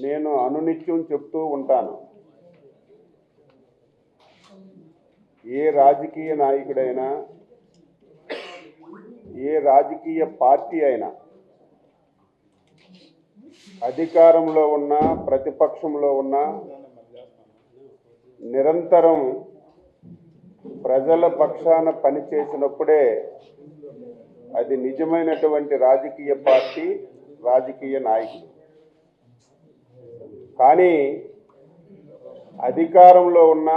నేను అనునిత్యం చెప్తూ ఉంటాను, ఏ రాజకీయ నాయకుడైనా ఏ రాజకీయ పార్టీ అయినా అధికారంలో ఉన్న ప్రతిపక్షంలో ఉన్న నిరంతరం ప్రజల పక్షాన పనిచేసినప్పుడే అది నిజమైనటువంటి రాజకీయ పార్టీ, రాజకీయ నాయకుడు. కానీ అధికారంలో ఉన్న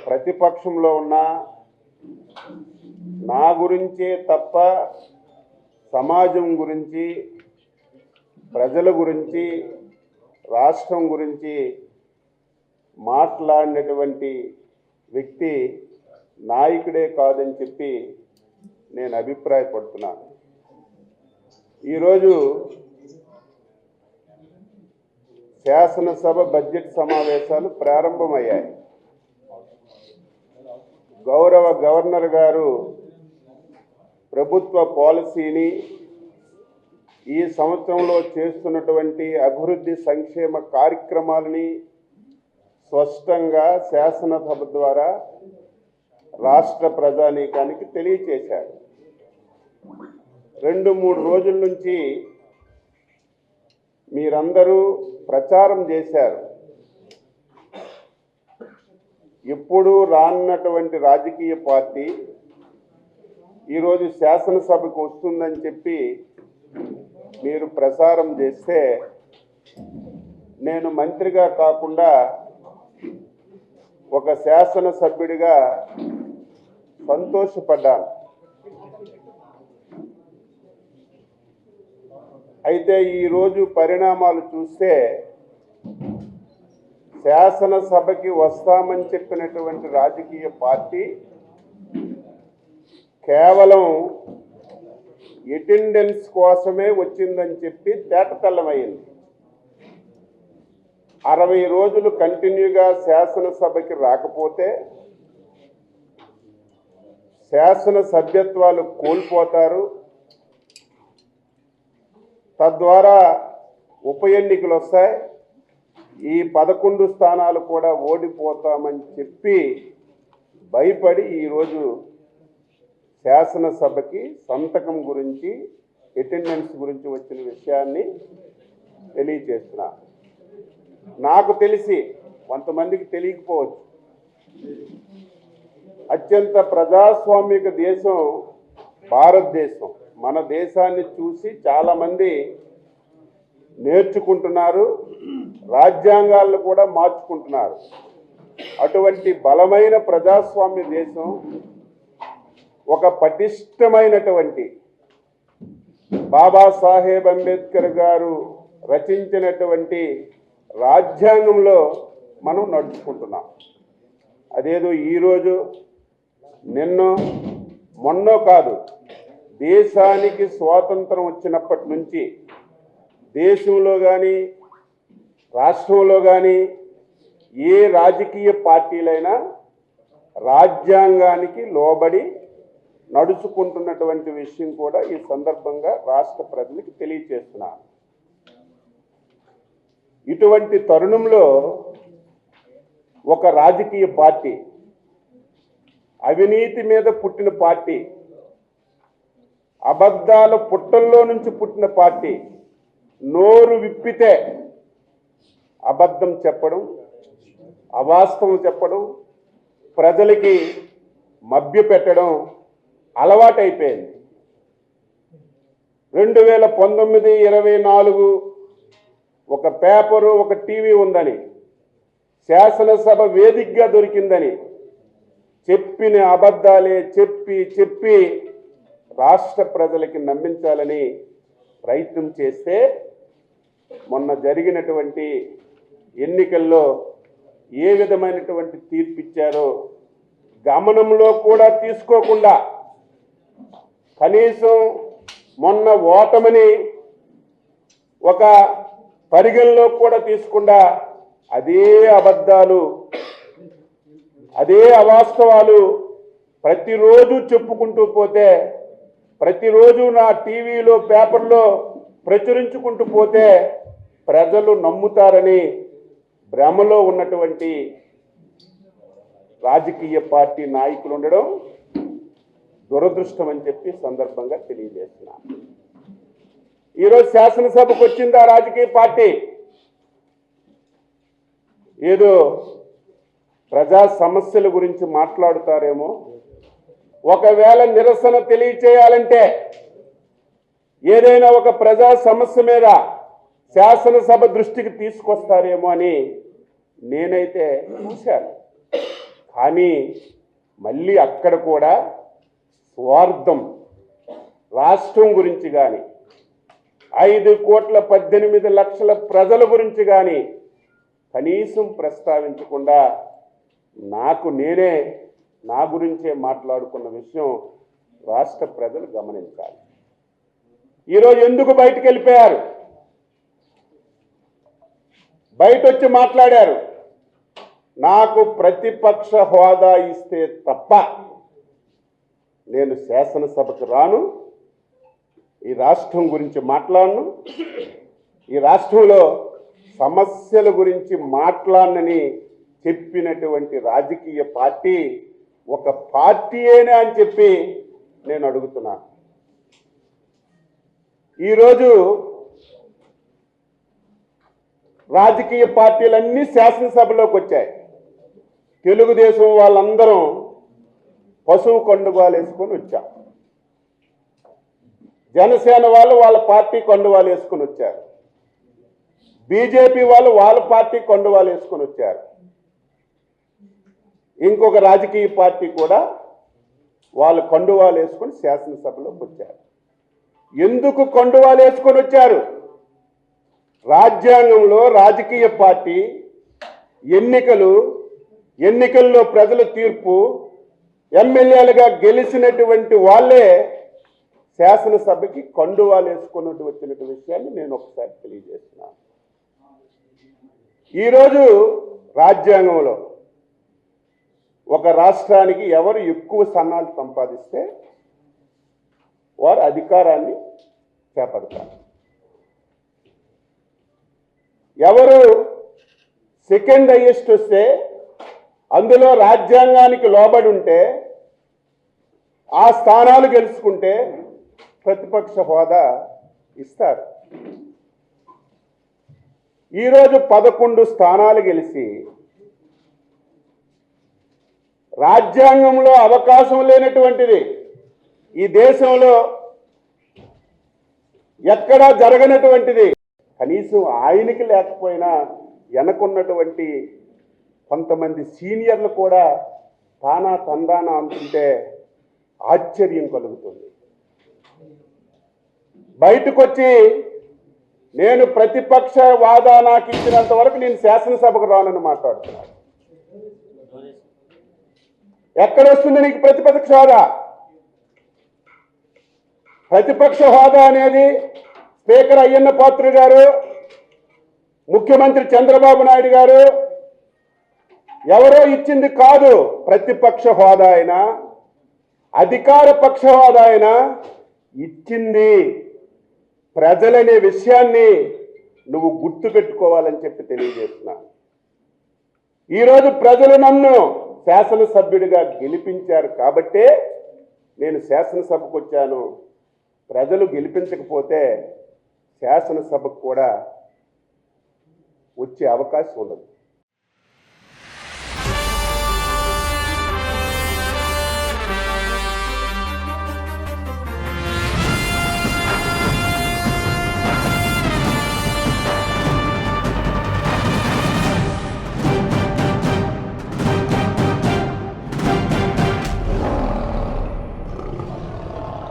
ప్రతిపక్షంలో ఉన్న నా గురించే తప్ప సమాజం గురించి, ప్రజల గురించి, రాష్ట్రం గురించి మాట్లాడినటువంటి వ్యక్తి నాయకుడే కాదని చెప్పి నేను అభిప్రాయపడుతున్నాను. ఈరోజు శాసనసభ బడ్జెట్ సమావేశాలు ప్రారంభమయ్యాయి. గౌరవ గవర్నర్ గారు ప్రభుత్వ పాలసీని, ఈ సంవత్సరంలో చేస్తున్నటువంటి అభివృద్ధి సంక్షేమ కార్యక్రమాలని స్పష్టంగా శాసనసభ ద్వారా రాష్ట్ర ప్రజానీకానికి తెలియచేశారు. 2-3 రోజుల నుంచి మీరందరూ ప్రచారం చేశారు. ఎప్పుడూ రానటువంటి రాజకీయ పార్టీ ఈరోజు శాసనసభకు వస్తుందని చెప్పి మీరు ప్రచారం చేస్తే నేను మంత్రిగా కాకుండా ఒక శాసనసభ్యుడిగా సంతోషపడ్డాను. అయితే ఈరోజు పరిణామాలు చూస్తే శాసనసభకి వస్తామని చెప్పినటువంటి రాజకీయ పార్టీ కేవలం అటెండెన్స్ కోసమే వచ్చిందని చెప్పి తేటతెల్లమైంది. 60 రోజులు కంటిన్యూగా శాసనసభకి రాకపోతే శాసన సభ్యత్వాలు కోల్పోతారు, తద్వారా ఉప ఎన్నికలు వస్తాయి, ఈ 11 స్థానాలు కూడా ఓడిపోతామని చెప్పి భయపడి ఈరోజు శాసనసభకి సంతకం గురించి, అటెండెన్స్ గురించి వచ్చిన విషయాన్ని తెలియచేస్తున్నా. నాకు తెలిసి కొంతమందికి తెలియకపోవచ్చు, అత్యంత ప్రజాస్వామిక దేశం భారతదేశం. మన దేశాన్ని చూసి చాలామంది నేర్చుకుంటున్నారు, రాజ్యాంగాలను కూడా మార్చుకుంటున్నారు. అటువంటి బలమైన ప్రజాస్వామ్య దేశం, ఒక పటిష్టమైనటువంటి బాబాసాహెబ్ అంబేద్కర్ గారు రచించినటువంటి రాజ్యాంగంలో మనం నడుచుకుంటున్నాం. అదేదో ఈరోజు నిన్నో మొన్నో కాదు, దేశానికి స్వాతంత్రం వచ్చినప్పటి నుంచి దేశంలో కానీ రాష్ట్రంలో కానీ ఏ రాజకీయ పార్టీలైనా రాజ్యాంగానికి లోబడి నడుచుకుంటున్నటువంటి విషయం కూడా ఈ సందర్భంగా రాష్ట్ర ప్రజలకు తెలియజేస్తున్నాను. ఇటువంటి తరుణంలో ఒక రాజకీయ పార్టీ, అవినీతి మీద పుట్టిన పార్టీ, అబద్ధాల పుట్టల్లో నుంచి పుట్టిన పార్టీ, నోరు విప్పితే అబద్ధం చెప్పడం, అవాస్తవం చెప్పడం, ప్రజలకి మభ్యపెట్టడం అలవాటైపోయింది. 2019-24 ఒక పేపరు, ఒక టీవీ ఉందని, శాసనసభ వేదికగా దొరికిందని చెప్పిన అబద్ధాలే చెప్పి రాష్ట్ర ప్రజలకి నమ్మించాలని ప్రయత్నం చేస్తే మొన్న జరిగినటువంటి ఎన్నికల్లో ఏ విధమైనటువంటి తీర్పు ఇచ్చారో గమనంలో కూడా తీసుకోకుండా, కనీసం మొన్న ఓటమిని ఒక పరిగణలో కూడా తీసుకుండా అదే అబద్ధాలు, అదే అవాస్తవాలు ప్రతిరోజు చెప్పుకుంటూ పోతే, ప్రతిరోజు నా టీవీలో, పేపర్లో ప్రచురించుకుంటూ పోతే ప్రజలు నమ్ముతారని భ్రమలో ఉన్నటువంటి రాజకీయ పార్టీ నాయకులు ఉండడం దురదృష్టం అని చెప్పి సందర్భంగా తెలియజేస్తున్నా. ఈరోజు శాసనసభకు వచ్చింది ఆ రాజకీయ పార్టీ, ఏదో ప్రజా సమస్యల గురించి మాట్లాడుతారేమో, ఒకవేళ నిరసన తెలియచేయాలంటే ఏదైనా ఒక ప్రజా సమస్య మీద శాసనసభ దృష్టికి తీసుకొస్తారేమో అని నేనైతే చూశాను. కానీ మళ్ళీ అక్కడ కూడా స్వార్థం, రాష్ట్రం గురించి కానీ 5,18,00,000 ప్రజల గురించి కానీ కనీసం ప్రస్తావించకుండా నేనే నా గురించే మాట్లాడుకున్న విషయం రాష్ట్ర ప్రజలు గమనించాలి. ఈరోజు ఎందుకు బయటకు వెళ్ళిపోయారు? బయట వచ్చి మాట్లాడారు, నాకు ప్రతిపక్ష హోదా ఇస్తే తప్ప నేను శాసనసభకు రాను, ఈ రాష్ట్రం గురించి మాట్లాడను, ఈ రాష్ట్రంలో సమస్యల గురించి మాట్లాడనని చెప్పినటువంటి రాజకీయ పార్టీ ఒక పార్టీయేనా అని చెప్పి నేను అడుగుతున్నాను. ఈరోజు రాజకీయ పార్టీలన్నీ శాసనసభలోకి వచ్చాయి. తెలుగుదేశం వాళ్ళందరం పశువు కండువాలు వేసుకొని వచ్చాం, జనసేన వాళ్ళు వాళ్ళ పార్టీ కండువాలు వేసుకొని వచ్చారు, బీజేపీ వాళ్ళు వాళ్ళ పార్టీ కండువాలు వేసుకొని వచ్చారు, ఇంకొక రాజకీయ పార్టీ కూడా వాళ్ళు కండువాలు వేసుకొని శాసనసభలోకి వచ్చారు. ఎందుకు కండువాలు వేసుకొని వచ్చారు? రాజ్యాంగంలో రాజకీయ పార్టీ ఎన్నికల్లో ప్రజల తీర్పు, ఎమ్మెల్యేలుగా గెలిచినటువంటి వాళ్ళే శాసనసభకి కండువాలు వేసుకొని వచ్చినటువంటి విషయాన్ని నేను ఒకసారి తెలియజేస్తున్నాను. ఈరోజు రాజ్యాంగంలో ఒక రాష్ట్రానికి ఎవరు ఎక్కువ స్థానాలు సంపాదిస్తే వారు అధికారాన్ని చేపడతారు. ఎవరు సెకండ్ హైయెస్ట్ వస్తే, అందులో రాజ్యాంగానికి లోబడి ఉంటే, ఆ స్థానాలు గెలుచుకుంటే ప్రతిపక్ష హోదా ఇస్తారు. ఈరోజు 11 స్థానాలు గెలిచి రాజ్యాంగంలో అవకాశం లేనటువంటిది, ఈ దేశంలో ఎక్కడా జరగనటువంటిది, కనీసం ఆయనకి లేకపోయినా వెనకున్నటువంటి కొంతమంది సీనియర్లు కూడా తందానా అంటుంటే ఆశ్చర్యం కలుగుతుంది. బయటకు వచ్చి నేను ప్రతిపక్ష వాదా నాకు ఇచ్చినంత వరకు నేను శాసనసభకు రానని మాట్లాడుతున్నాను. ఎక్కడొస్తుంది నీకు ప్రతిపక్ష హోదా? ప్రతిపక్ష హోదా అనేది స్పీకర్ అయ్యన్న పాత్రుడు గారు, ముఖ్యమంత్రి చంద్రబాబు నాయుడు గారు ఎవరో ఇచ్చింది కాదు. ప్రతిపక్ష హోదా అయినా అధికార పక్ష హోదా అయినా ఇచ్చింది ప్రజలనే విషయాన్ని నువ్వు గుర్తుపెట్టుకోవాలని చెప్పి తెలియజేస్తున్నాను. ఈరోజు ప్రజలు నన్ను శాసనసభ్యుడిగా గెలిపించారు కాబట్టే నేను శాసనసభకు వచ్చాను. ప్రజలు గెలిపించకపోతే శాసనసభకు కూడా వచ్చే అవకాశం ఉండదు.